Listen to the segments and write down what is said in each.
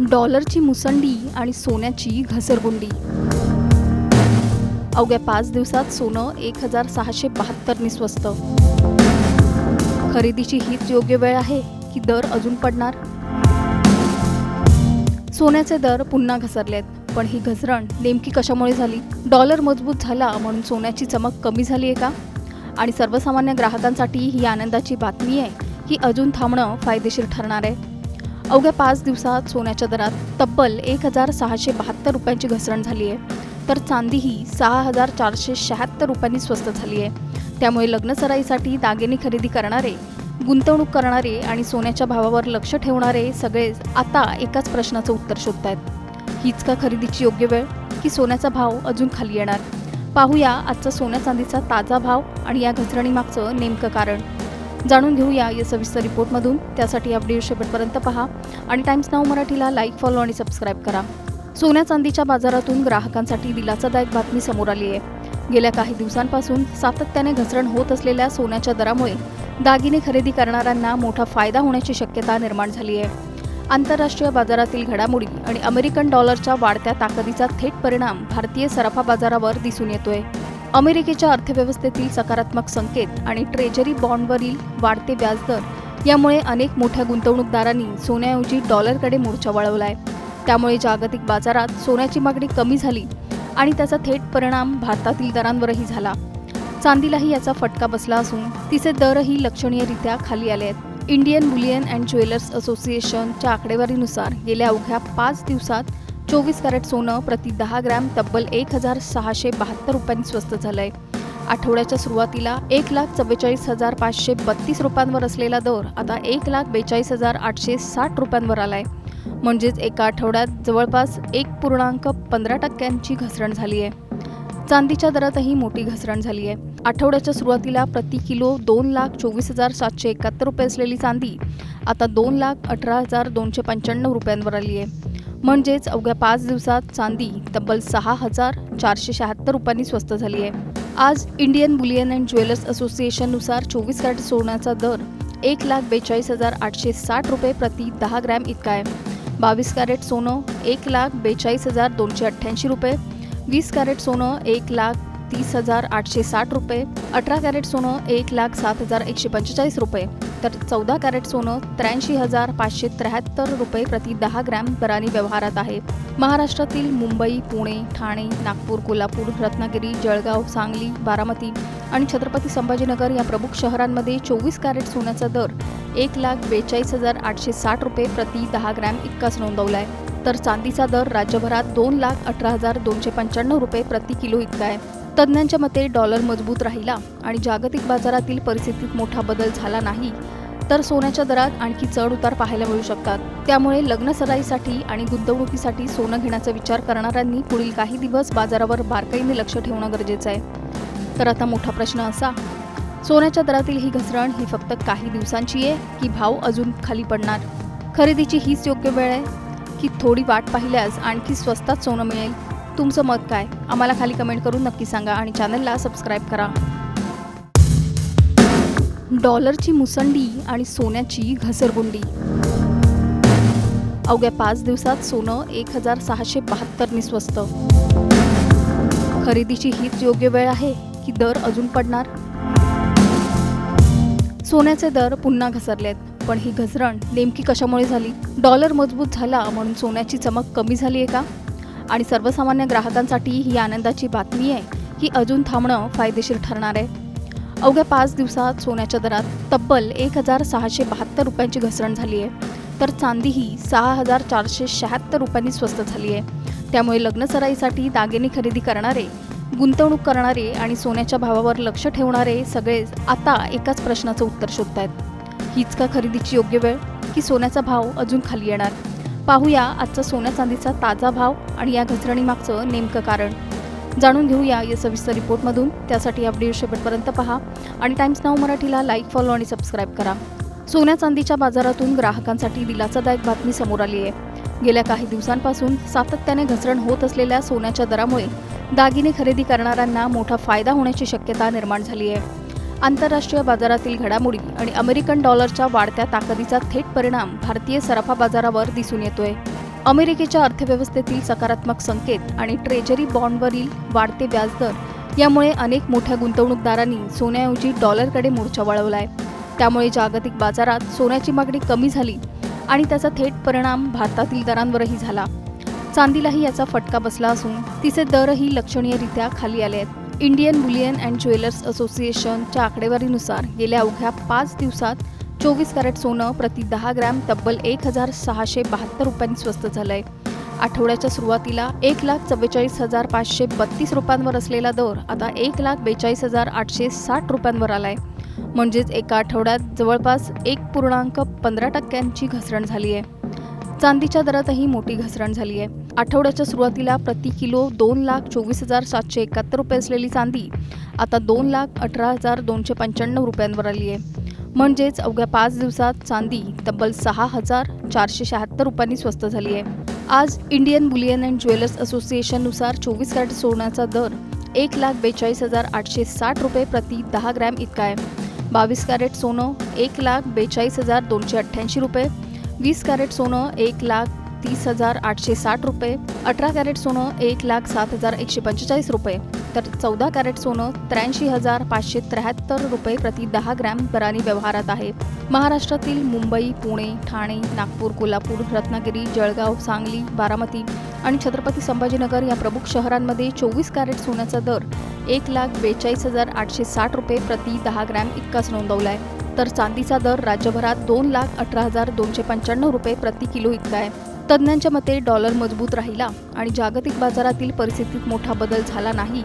डॉलरची मुसंडी आणि सोन्याची घसरगुंडी. अवघ्या 5 दिवसात सोनं 1672 स्वस्त. खरेदीची हीच योग्य वेळ आहे की दर अजून पडणार? सोन्याचे दर पुन्हा घसरलेत, पण ही घसरण नेमकी कशामुळे झाली? डॉलर मजबूत झाला म्हणून सोन्याची चमक कमी झाली आहे का? आणि सर्वसामान्य ग्राहकांसाठी ही आनंदाची बातमी आहे की अजून थांबणं फायदेशीर ठरणार आहे? अवघ्या 5 दिवसात सोन्याच्या दरात तब्बल 1672 रुपयांची घसरण झाली आहे, तर चांदी ही 6476 रुपयांनी स्वस्त झाली आहे. त्यामुळे लग्नसराईसाठी दागिने खरेदी करणारे, गुंतवणूक करणारे आणि सोन्याच्या भावावर लक्ष ठेवणारे सगळेच आता एकाच प्रश्नाचं उत्तर शोधत आहेत. हीच का खरेदीची योग्य वेळ की सोन्याचा भाव अजून खाली येणार? पाहूया आजचा सोन्या चांदीचा ताजा भाव आणि या घसरणीमागचं नेमकं कारण. जाणून घेऊया या सविस्तर रिपोर्टमधून. त्यासाठी व्हिडिओ शेवटपर्यंत पहा आणि टाइम्स नाऊ मराठीला लाईक, फॉलो आणि सबस्क्राईब करा. सोन्या चांदीच्या बाजारातून ग्राहकांसाठी दिलासादायक बातमी समोर आली आहे. गेल्या काही दिवसांपासून सातत्याने घसरण होत असलेल्या सोन्याच्या दरामुळे दागिने खरेदी करणाऱ्यांना मोठा फायदा होण्याची शक्यता निर्माण झाली आहे. आंतरराष्ट्रीय बाजारातील घडामोडी आणि अमेरिकन डॉलरच्या वाढत्या ताकदीचा थेट परिणाम भारतीय सराफा बाजारावर दिसून येतोय. अमेरिकेच्या अर्थव्यवस्थेतील सकारात्मक संकेत आणि ट्रेजरी बॉन्डवरील वाढते व्याजदर यामुळे अनेक मोठ्या गुंतवणूकदारांनी सोन्याऐवजी डॉलरकडे मोर्चा वळवलाय. त्यामुळे जागतिक बाजारात सोन्याची मागणी कमी झाली आणि त्याचा थेट परिणाम भारतातील दरांवरही झाला. चांदीलाही याचा फटका बसला असून तिचे दरही लक्षणीयरित्या खाली आले आहेत. इंडियन बुलियन अँड ज्वेलर्स असोसिएशनच्या आकडेवारीनुसार गेल्या अवघ्या 5 दिवसात 24 कॅरेट सोनं प्रति 10 ग्रॅम तब्बल 1672 रुपयांनी स्वस्त झालंय. आठवड्याच्या सुरुवातीला 1,44,532 रुपयांवर असलेला दर आता 1,42,860 रुपयांवर आलाय. म्हणजेच एका आठवड्यात जवळपास 1.15% घसरण झाली आहे. चांदीच्या दरातही मोठी घसरण झाली आहे. आठवड्याच्या सुरुवातीला प्रति किलो 2,24,771 रुपये असलेली चांदी आता 2,18,295 रुपयांवर आली आहे. म्हणजेच अवघ्या 5 दिवसात चांदी तब्बल 6,476 रुपयांनी स्वस्त झाली आहे. आज इंडियन बुलियन अँड ज्वेलर्स असोसिएशननुसार 24 कॅरेट सोन्याचा दर 1,42,860 रुपये प्रति 10 ग्रॅम इतका आहे. 22 कॅरेट सोनं 1,42,288 रुपये, 20 कॅरेट सोनं 1,30,860 रुपये, 18 कॅरेट सोनं 1,07,145 रुपये, तर 14 कॅरेट सोनं 83,573 रुपये प्रति 10 ग्रॅम दराने व्यवहारात आहे. महाराष्ट्रातील मुंबई, पुणे, ठाणे, नागपूर, कोल्हापूर, रत्नागिरी, जळगाव, सांगली, बारामती आणि छत्रपती संभाजीनगर या प्रमुख शहरांमध्ये 24 कॅरेट सोन्याचा दर 1,42,860 रुपये प्रति 10 ग्रॅम इतकाच नोंदवला आहे. तर चांदीचा दर राज्यभरात 2,18,295 रुपये प्रति किलो इतका आहे. तज्ज्ञांच्या मते डॉलर मजबूत राहिला आणि जागतिक बाजारातील परिस्थितीत मोठा बदल झाला नाही तर सोन्याच्या दरात आणखी चढ उतार पाहायला मिळू शकतात. त्यामुळे लग्नसराईसाठी आणि गुंतवणुकीसाठी सोनं घेण्याचा विचार करणाऱ्यांनी पुढील काही दिवस बाजारावर बारकाईने लक्ष ठेवणं गरजेचं आहे. तर आता मोठा प्रश्न असा, सोन्याच्या दरातील ही घसरण ही फक्त काही दिवसांची आहे की भाव अजून खाली पडणार? खरेदीची हीच योग्य वेळ आहे की थोडी वाट पाहिल्यास आणखी स्वस्तात सोनं मिळेल? तुमचं मत काय? आम्हाला खाली कमेंट करून नक्की सांगा आणि चॅनलला सबस्क्राईब करा. डॉलरची मुसंडी आणि सोन्याची घसरगुंडी. अवघ्या 5 दिवसात सोनं 1672 स्वस्त. खरेदीची हीच योग्य वेळ आहे की दर अजून पडणार? सोन्याचे दर पुन्हा घसरलेत, पण ही घसरण नेमकी कशामुळे झाली? डॉलर मजबूत झाला म्हणून सोन्याची चमक कमी झाली आहे का? आणि सर्वसामान्य ग्राहकांसाठी ही आनंदाची बातमी आहे की अजून थांबणं फायदेशीर ठरणार आहे? अवघ्या 5 दिवसात सोन्याच्या दरात तब्बल 1,672 रुपयांची घसरण झाली आहे, तर चांदी ही 6,476 रुपयांनी स्वस्त झाली आहे. त्यामुळे लग्नसराईसाठी दागिने खरेदी करणारे, गुंतवणूक करणारे आणि सोन्याच्या भावावर लक्ष ठेवणारे सगळेच आता एकाच प्रश्नाचं उत्तर शोधत आहेत. हीच का खरेदीची योग्य वेळ की सोन्याचा भाव अजून खाली येणार? पाहूया आजचा सोन्या चांदीचा ताजा भाव आणि या घसरणीमागचं नेमकं कारण. जाणून घेऊया या सविस्तर रिपोर्टमधून. त्यासाठी व्हिडिओ शेवटपर्यंत पहा आणि टाइम्स नाऊ मराठीला लाईक, फॉलो आणि सबस्क्राईब करा. सोन्या चांदीच्या बाजारातून ग्राहकांसाठी दिलासादायक बातमी समोर आली आहे. गेल्या काही दिवसांपासून सातत्याने घसरण होत असलेल्या सोन्याच्या दरामुळे दागिने खरेदी करणाऱ्यांना मोठा फायदा होण्याची शक्यता निर्माण झाली आहे. आंतरराष्ट्रीय बाजारातील घडामोडी आणि अमेरिकन डॉलरच्या वाढत्या ताकदीचा थेट परिणाम भारतीय सराफा बाजारावर दिसून येतोय. अमेरिकेच्या अर्थव्यवस्थेतील सकारात्मक संकेत आणि ट्रेजरी बॉन्डवरील वाढते व्याजदर यामुळे अनेक मोठ्या गुंतवणूकदारांनी सोन्याऐवजी डॉलरकडे मोर्चा वळवलाय. त्यामुळे जागतिक बाजारात सोन्याची मागणी कमी झाली आणि त्याचा थेट परिणाम भारतातील दरांवरही झाला. चांदीलाही याचा फटका बसला असून तिचे दरही लक्षणीयरित्या खाली आले आहेत. इंडियन बुलियन अँड ज्वेलर्स असोसिएशनच्या आकडेवारीनुसार गेल्या अवघ्या 5 दिवसात 24 कॅरेट सोनं प्रति 10 ग्रॅम तब्बल 1,672 रुपयांनी स्वस्त झालंय. आठवड्याच्या सुरुवातीला 1,44,532 रुपयांवर असलेला दर आता 1,42,860 रुपयांवर आलाय. म्हणजेच एका आठवड्यात जवळपास 1.15% घसरण झाली आहे. चांदीच्या दरातही मोठी घसरण झाली आहे. आठवड्याच्या सुरुवातीला प्रति किलो 2,24,771 रुपये असलेली चांदी आता 2,18,295 रुपयांवर आली आहे. म्हणजेच अवघ्या 5 दिवसात चांदी तब्बल 6,476 रुपयांनी स्वस्त झाली आहे. आज इंडियन बुलियन अँड ज्वेलर्स असोसिएशननुसार 24 कॅरेट सोन्याचा दर 1,42,860 रुपये प्रति 10 ग्रॅम इतका आहे. 22 कॅरेट सोनं 1,42,288 रुपये, 20 कॅरेट सोनं 1,30,860 रुपये, 18 कॅरेट सोनं 1,07,145 रुपये, तर 14 कॅरेट सोनं 83,573 रुपये प्रति 10 ग्रॅम दराने व्यवहारात आहे. महाराष्ट्रातील मुंबई, पुणे, ठाणे, नागपूर, कोल्हापूर, रत्नागिरी, जळगाव, सांगली, बारामती आणि छत्रपती संभाजीनगर या प्रमुख शहरांमध्ये 24 कॅरेट सोन्याचा दर 1,42,860 रुपये प्रति 10 ग्रॅम इतकाच नोंदवला आहे. तर चांदीचा दर राज्यभरात 2,18,295 रुपये प्रति किलो इतका आहे. तज्ज्ञांच्या मते डॉलर मजबूत राहिला आणि जागतिक बाजारातील परिस्थितीत मोठा बदल झाला नाही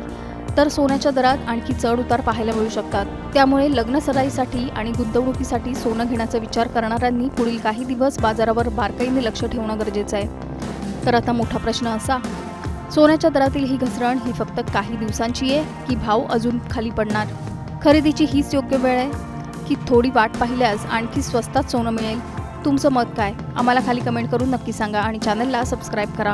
तर सोन्याच्या दरात आणखी चढ उतार पाहायला मिळू शकतात. त्यामुळे लग्न सराईसाठी आणि गुंतवणुकीसाठी सोनं घेण्याचा विचार करणाऱ्यांनी पुढील काही दिवस बाजारावर बारकाईने लक्ष ठेवणं गरजेचं आहे. तर आता मोठा प्रश्न असा, सोन्याच्या दरातील ही घसरण ही फक्त काही दिवसांची आहे की भाव अजून खाली पडणार? खरेदीची हीच योग्य वेळ आहे की थोडी वाट पाहिल्यास आणखी स्वस्तात सोनं मिळेल? तुमचं मत काय? आम्हाला खाली कमेंट करून नक्की सांगा आणि चॅनलला सबस्क्राईब करा.